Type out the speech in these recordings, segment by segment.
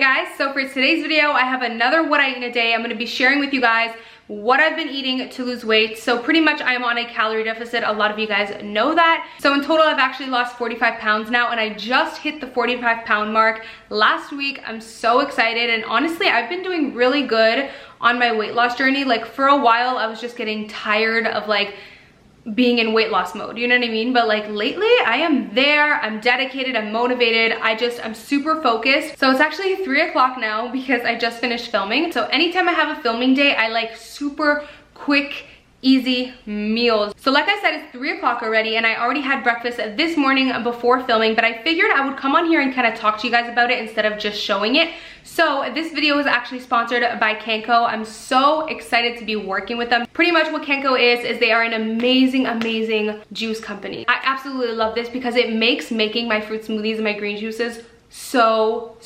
guys, so for today's video, I have another what I eat in a day. I'm gonna be sharing with you guys what I've been eating to lose weight. So pretty much I am on a calorie deficit. A lot of you guys know that. So in total, I've actually lost 45 pounds now, and I just hit the 45-pound mark last week. I'm so excited, and honestly, I've been doing really good on my weight loss journey. Like for a while, I was just getting tired of like being in weight loss mode, you know what I mean? But like lately I am there, I'm dedicated, I'm motivated, I'm super focused. So it's actually 3 o'clock now because I just finished filming. So anytime I have a filming day, I like super quick, easy meals. So like I said, it's 3 o'clock already, and I already had breakfast this morning before filming, but I figured I would come on here and kind of talk to you guys about it instead of just showing it. So this video is actually sponsored by Kenko. I'm so excited to be working with them. Pretty much what Kenko is they are an amazing juice company. I absolutely love this because it makes making my fruit smoothies and my green juices so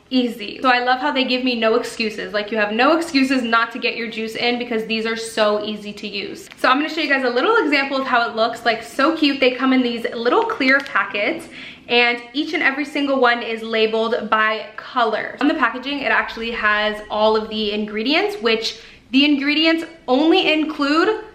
easy. So I love how they give me no excuses. Like you have no excuses not to get your juice in because these are so easy to use. So I'm going to show you guys a little example of how it looks. Like so cute. They come in these little clear packets, and each and every single one is labeled by color. On the packaging, it actually has all of the ingredients, which the ingredients only include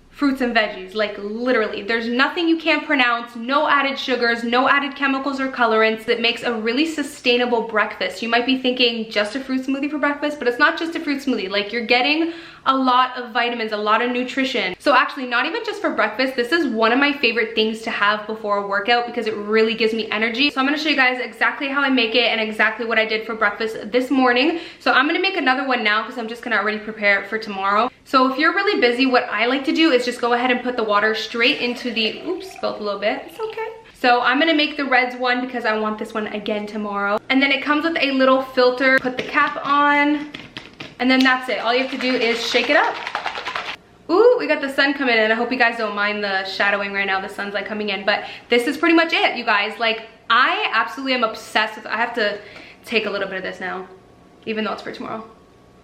fruits and veggies. Like literally, there's nothing you can't pronounce, no added sugars, no added chemicals or colorants. That makes a really sustainable breakfast. You might be thinking just a fruit smoothie for breakfast, but it's not just a fruit smoothie. Like you're getting a lot of vitamins, a lot of nutrition. So actually not even just for breakfast, this is one of my favorite things to have before a workout because it really gives me energy. So I'm gonna show you guys exactly how I make it and exactly what I did for breakfast this morning. So I'm gonna make another one now because I'm just gonna already prepare it for tomorrow. So if you're really busy, what I like to do is just go ahead and put the water straight into the, oops, spilled a little bit, it's okay. So I'm gonna make the reds one because I want this one again tomorrow. And then it comes with a little filter. Put the cap on, and then that's it. All you have to do is shake it up. Ooh, we got the sun coming in. I hope you guys don't mind the shadowing right now. The sun's like coming in, but this is pretty much it, you guys. Like I absolutely am obsessed with, I have to take a little bit of this now, even though it's for tomorrow.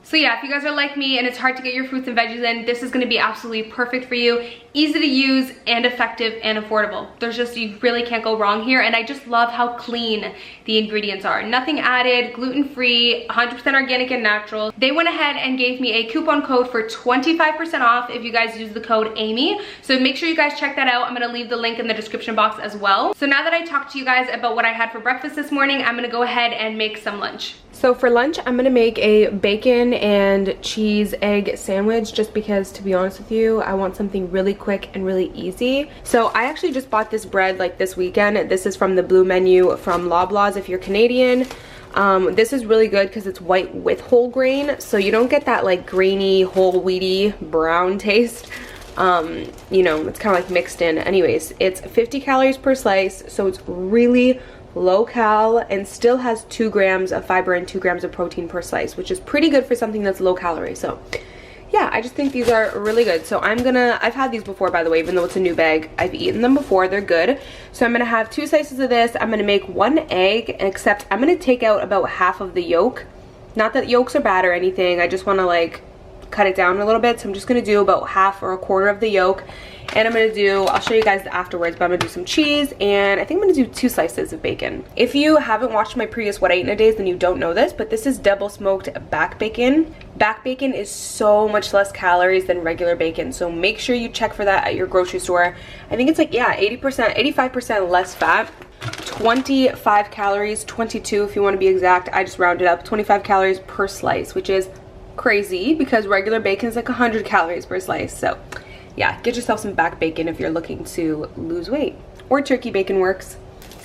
So yeah, if you guys are like me and it's hard to get your fruits and veggies in, this is gonna be absolutely perfect for you. Easy to use and effective and affordable. There's just, you really can't go wrong here. And I just love how clean the ingredients are. Nothing added, gluten-free, 100% organic and natural. They went ahead and gave me a coupon code for 25% off if you guys use the code Amy. So make sure you guys check that out. I'm gonna leave the link in the description box as well. So now that I talked to you guys about what I had for breakfast this morning, I'm gonna go ahead and make some lunch. So for lunch, I'm gonna make a bacon and cheese egg sandwich just because, to be honest with you, I want something really quick and really easy. So I actually just bought this bread like this weekend. This is from the Blue Menu from Loblaws if you're Canadian. This is really good because it's white with whole grain, so you don't get that like grainy, whole wheaty brown taste. You know, it's kind of like mixed in. Anyways, it's 50 calories per slice, so it's really low cal and still has 2 grams of fiber and 2 grams of protein per slice, which is pretty good for something that's low calorie. So yeah, I just think these are really good. So I've had these before, by the way, even though it's a new bag. I've eaten them before, they're good. So I'm gonna have 2 slices of this. I'm gonna make 1 egg, except I'm gonna take out about half of the yolk. Not that yolks are bad or anything, I just wanna like cut it down a little bit. So I'm just gonna do about half or a quarter of the yolk. And I'm gonna do, I'll show you guys afterwards, but I'm gonna do some cheese, and I think I'm gonna do 2 slices of bacon. If you haven't watched my previous What I Eat in a Day, then you don't know this, but this is double smoked back bacon. Back bacon is so much less calories than regular bacon, so make sure you check for that at your grocery store. I think it's like, yeah, 80%, 85% less fat, 25 calories, 22 if you wanna be exact. I just rounded up, 25 calories per slice, which is crazy because regular bacon is like 100 calories per slice. So yeah, get yourself some back bacon if you're looking to lose weight. Or turkey bacon works.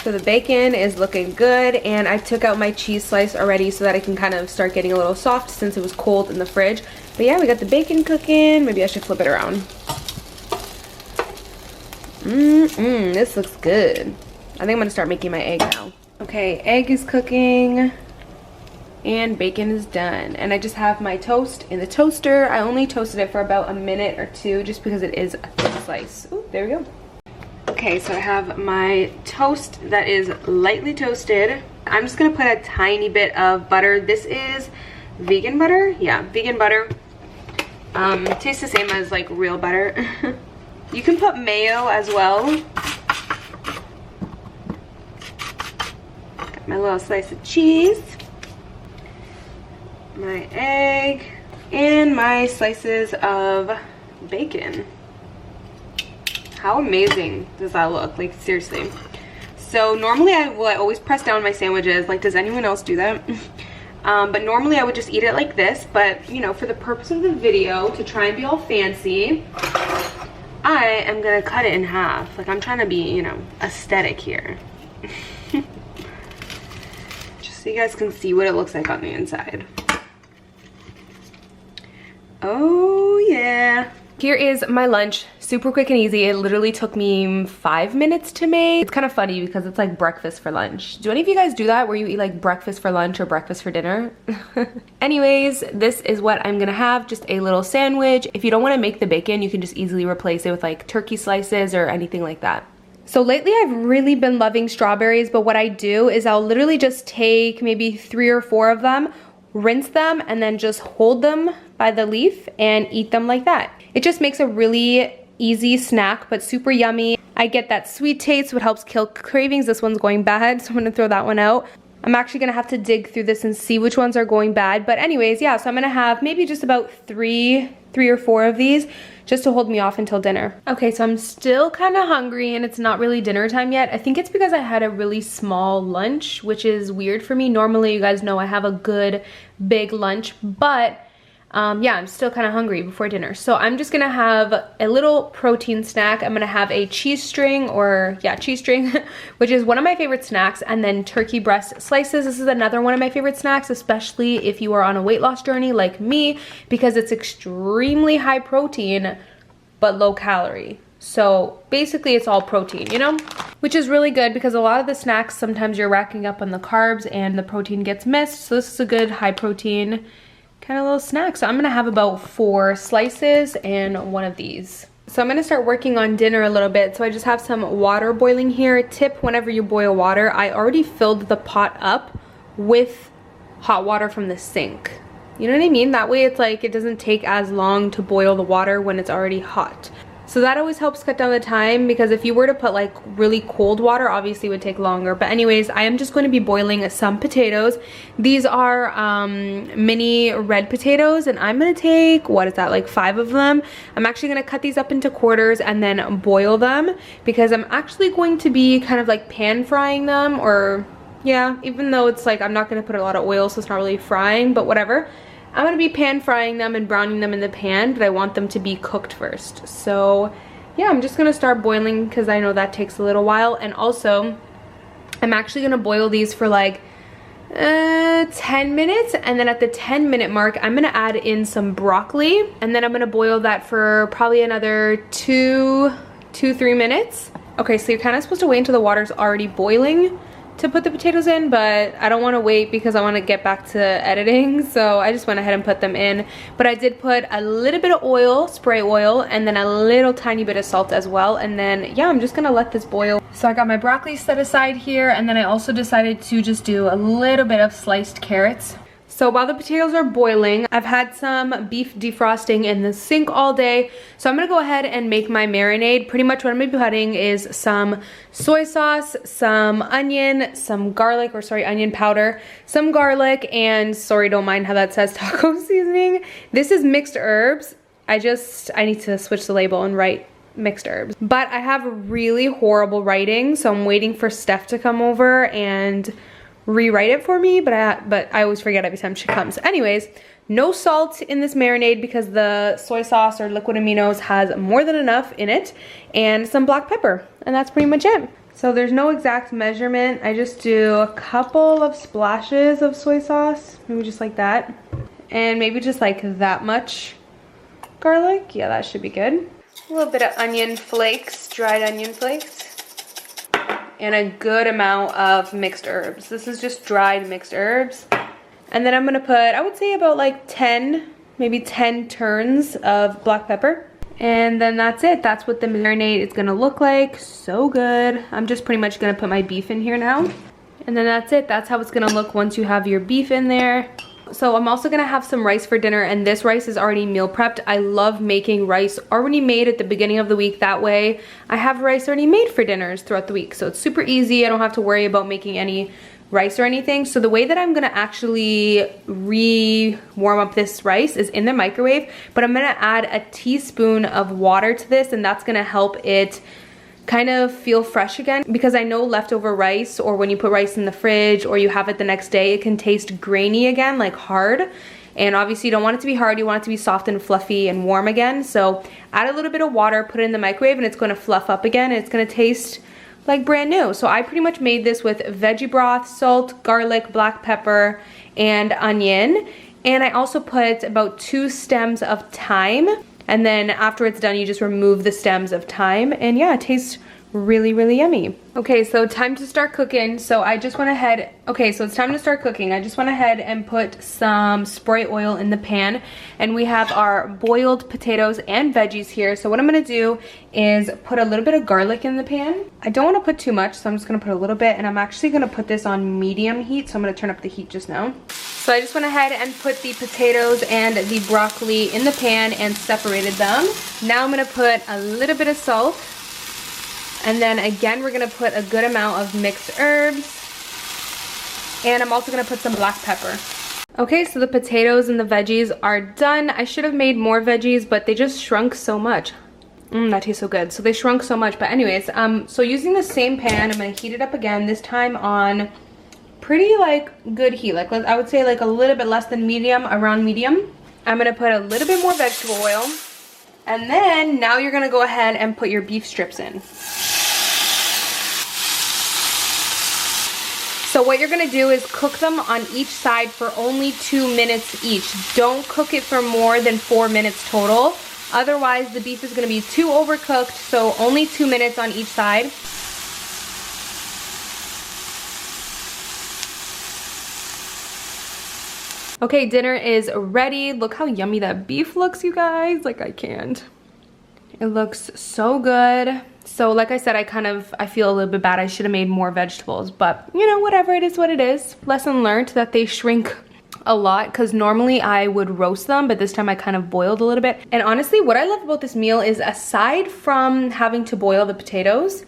So the bacon is looking good, and I took out my cheese slice already so that I can kind of start getting a little soft since it was cold in the fridge. But yeah, we got the bacon cooking. Maybe I should flip it around. This looks good. I think I'm gonna start making my egg now. Okay, egg is cooking. And bacon is done, and I just have my toast in the toaster. I only toasted it for about a minute or 2 just because it is a thin slice. Ooh, there we go. Okay, so I have my toast that is lightly toasted. I'm just gonna put a tiny bit of butter. This is vegan butter. Yeah, vegan butter. It tastes the same as like real butter. You can put mayo as well. Got my little slice of cheese. my egg, and my slices of bacon. How amazing does that look? Like, seriously. So normally I always press down my sandwiches. Like, does anyone else do that? But normally I would just eat it like this, but you know, for the purpose of the video, to try and be all fancy, I am gonna cut it in half. Like, I'm trying to be, you know, aesthetic here. Just so you guys can see what it looks like on the inside. Oh yeah. Here is my lunch, super quick and easy. It literally took me 5 minutes to make. It's kind of funny because it's like breakfast for lunch. Do any of you guys do that where you eat like breakfast for lunch or breakfast for dinner? Anyways, this is what I'm gonna have, just a little sandwich. If you don't wanna make the bacon, you can just easily replace it with like turkey slices or anything like that. So lately I've really been loving strawberries, but what I do is I'll literally just take maybe 3 or 4 of them, rinse them, and then just hold them by the leaf and eat them like that. It just makes a really easy snack, but super yummy. I get that sweet taste, what helps kill cravings. This one's going bad, so I'm gonna throw that one out. I'm actually gonna have to dig through this and see which ones are going bad. But anyways, yeah, so I'm gonna have maybe just about three or 4 of these just to hold me off until dinner. Okay, so I'm still kind of hungry and it's not really dinner time yet. I think it's because I had a really small lunch, which is weird for me. Normally, you guys know I have a good big lunch, but yeah, I'm still kind of hungry before dinner. So I'm just gonna have a little protein snack. I'm gonna have a cheese string, which is one of my favorite snacks, and then turkey breast slices. This is another one of my favorite snacks, especially if you are on a weight loss journey like me, because it's extremely high protein, but low calorie. So basically it's all protein, you know? Which is really good because a lot of the snacks, sometimes you're racking up on the carbs and the protein gets missed. So this is a good high protein kind of little snack. So I'm gonna have about 4 slices and one of these. So I'm gonna start working on dinner a little bit. So I just have some water boiling here. Tip, whenever you boil water, I already filled the pot up with hot water from the sink. You know what I mean? That way it's like, it doesn't take as long to boil the water when it's already hot. So that always helps cut down the time, because if you were to put like really cold water, obviously it would take longer. But anyways, I am just going to be boiling some potatoes. These are mini red potatoes, and I'm gonna take, what is that, like 5 of them. I'm actually gonna cut these up into quarters and then boil them, because I'm actually going to be kind of like pan frying them, or yeah, even though it's like I'm not gonna put a lot of oil, so it's not really frying, but whatever. I'm gonna be pan frying them and browning them in the pan, but I want them to be cooked first. So yeah, I'm just gonna start boiling because I know that takes a little while. And also, I'm actually gonna boil these for like 10 minutes, and then at the 10-minute mark, I'm gonna add in some broccoli, and then I'm gonna boil that for probably another 2-3 minutes. Okay, so you're kind of supposed to wait until the water's already boiling to put the potatoes in, but I don't want to wait because I want to get back to editing, so I just went ahead and put them in. But I did put a little bit of oil, spray oil, and then a little tiny bit of salt as well, and then yeah, I'm just gonna let this boil. So I got my broccoli set aside here, and then I also decided to just do a little bit of sliced carrots. So while the potatoes are boiling, I've had some beef defrosting in the sink all day. So I'm gonna go ahead and make my marinade. Pretty much what I'm gonna be putting is some soy sauce, some onion, some garlic, or sorry, onion powder, some garlic, and sorry, don't mind how that says taco seasoning. This is mixed herbs. I need to switch the label and write mixed herbs. But I have really horrible writing, so I'm waiting for Steph to come over and rewrite it for me, but I always forget every time she comes. Anyways, no salt in this marinade because the soy sauce or liquid aminos has more than enough in it, and some black pepper, and that's pretty much it. So there's no exact measurement. I just do a couple of splashes of soy sauce, maybe just like that, and maybe just like that much garlic. Yeah, that should be good. A little bit of onion flakes, dried onion flakes, and a good amount of mixed herbs. This is just dried mixed herbs. And then I'm gonna put, I would say about like 10, maybe 10 turns of black pepper. And then that's it. That's what the marinade is gonna look like. So good. I'm just pretty much gonna put my beef in here now. And then that's it. That's how it's gonna look once you have your beef in there. So I'm also gonna have some rice for dinner, and this rice is already meal prepped. I love making rice already made at the beginning of the week. That way I have rice already made for dinners throughout the week. So it's super easy. I don't have to worry about making any rice or anything. So the way that I'm gonna actually warm up this rice is in the microwave, but I'm gonna add a teaspoon of water to this, and that's gonna help it kind of feel fresh again, because I know leftover rice, or when you put rice in the fridge or you have it the next day, it can taste grainy again, like hard. And obviously you don't want it to be hard, you want it to be soft and fluffy and warm again. So add a little bit of water, put it in the microwave, and it's gonna fluff up again, and it's gonna taste like brand new. So I pretty much made this with veggie broth, salt, garlic, black pepper, and onion. And I also put about 2 stems of thyme. And then after it's done, you just remove the stems of thyme. And yeah, it tastes really, really yummy. Okay, so time to start cooking. So I just went ahead, okay, so it's time to start cooking. I just went ahead and put some spray oil in the pan, and we have our boiled potatoes and veggies here. So what I'm gonna do is put a little bit of garlic in the pan. I don't wanna put too much, so I'm just gonna put a little bit, and I'm actually gonna put this on medium heat, so I'm gonna turn up the heat just now. So I just went ahead and put the potatoes and the broccoli in the pan and separated them. Now I'm gonna put a little bit of salt. And then again, we're gonna put a good amount of mixed herbs. And I'm also gonna put some black pepper. Okay, so the potatoes and the veggies are done. I should have made more veggies, but they just shrunk so much. That tastes so good. So they shrunk so much, but anyways, so using the same pan, I'm gonna heat it up again, this time on pretty like good heat. Like I would say like a little bit less than medium, around medium. I'm gonna put a little bit more vegetable oil. And then now you're gonna go ahead and put your beef strips in. So what you're gonna do is cook them on each side for only 2 minutes each. Don't cook it for more than 4 minutes total. Otherwise, the beef is gonna be too overcooked, so only 2 minutes on each side. Okay, dinner is ready. Look how yummy that beef looks, you guys. Like, I can't. It looks so good. So like I said, I feel a little bit bad. I should have made more vegetables, but you know, whatever, it is what it is. Lesson learned that they shrink a lot, because normally I would roast them, but this time I kind of boiled a little bit. And honestly, what I love about this meal is, aside from having to boil the potatoes,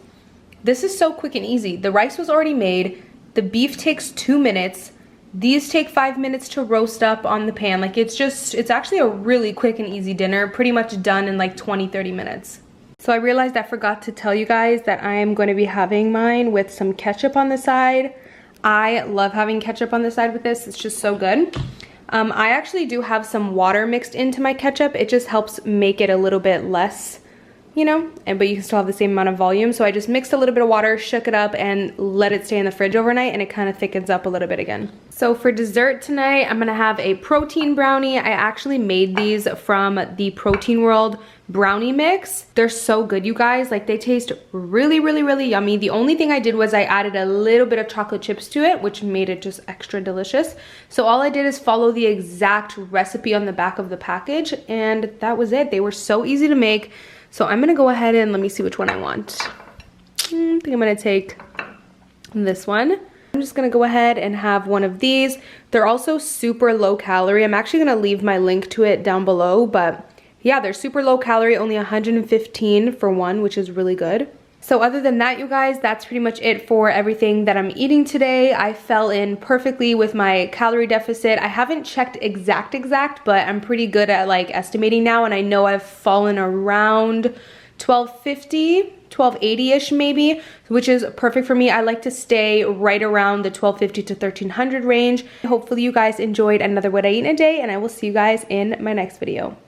this is so quick and easy. The rice was already made. The beef takes 2 minutes. These take 5 minutes to roast up on the pan. Like it's actually a really quick and easy dinner, pretty much done in like 20-30 minutes. So I realized I forgot to tell you guys that I am going to be having mine with some ketchup on the side. I love having ketchup on the side with this. It's just so good. I actually do have some water mixed into my ketchup. It just helps make it a little bit less, you know, but you can still have the same amount of volume. So I just mixed a little bit of water, shook it up, and let it stay in the fridge overnight, and it kind of thickens up a little bit again. So for dessert tonight, I'm gonna have a protein brownie. I actually made these from the Protein World brownie mix. They're so good, you guys. Like, they taste really, really, really yummy. The only thing I did was I added a little bit of chocolate chips to it, which made it just extra delicious. So all I did is follow the exact recipe on the back of the package, and that was it. They were so easy to make. So I'm gonna go ahead and let me see which one I want. I think I'm gonna take this one. I'm just gonna go ahead and have one of these. They're also super low calorie. I'm actually gonna leave my link to it down below, but yeah, they're super low calorie, only 115 for one, which is really good. So other than that, you guys, that's pretty much it for everything that I'm eating today. I fell in perfectly with my calorie deficit. I haven't checked exact, but I'm pretty good at like estimating now, and I know I've fallen around 1250, 1280-ish maybe, which is perfect for me. I like to stay right around the 1250 to 1300 range. Hopefully you guys enjoyed another What I Eat in a Day, and I will see you guys in my next video.